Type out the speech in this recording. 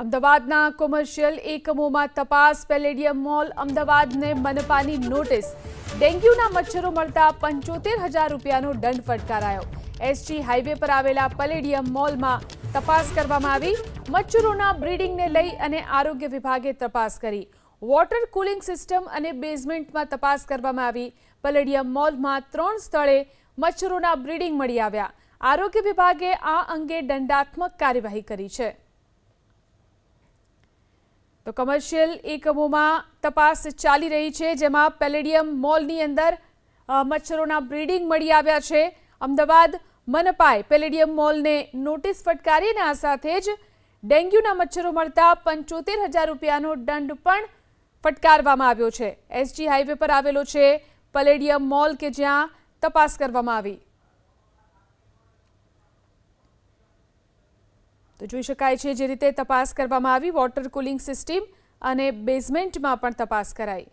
અમદાવાદના કોમર્શિયલ એકમોમાં તપાસ, પેલેડિયમ મોલ અમદાવાદને મનપાની નોટિસ, ડેન્ગ્યુના મચ્છરો મળતા 75,000 રૂપિયાનો દંડ ફટકારાયો। એસજી હાઈવે પર આવેલા પેલેડિયમ મોલમાં તપાસ કરવામાં આવી। મચ્છરોના બ્રીડિંગને લઈ અને આરોગ્ય વિભાગે તપાસ કરી। વોટર કુલિંગ સિસ્ટમ અને બેઝમેન્ટમાં તપાસ કરવામાં આવી। પેલેડિયમ મોલમાં 3 સ્થળે મચ્છરોના બ્રીડિંગ મળી આવ્યા। આરોગ્ય વિભાગે આ અંગે દંડાત્મક કાર્યવાહી કરી છે। તો કમર્શિયલ એકમોમાં તપાસ ચાલી રહી છે, જેમાં પેલેડિયમ મોલની અંદર મચ્છરોના બ્રીડિંગ મળી આવ્યા છે। અમદાવાદ મનપાએ પેલેડિયમ મોલને નોટિસ ફટકારી અને આ સાથે જ ડેન્ગ્યુના મચ્છરો મળતા 75,000 રૂપિયાનો દંડ પણ ફટકારવામાં આવ્યો છે। એસજી હાઈવે પર આવેલો છે પેલેડિયમ મોલ કે જ્યાં તપાસ કરવામાં આવી। તો જોઈ શકાય છે જે રીતે તપાસ કરવામાં આવી, વોટર કુલિંગ સિસ્ટમ અને બેઝમેન્ટમાં પણ તપાસ કરાઈ।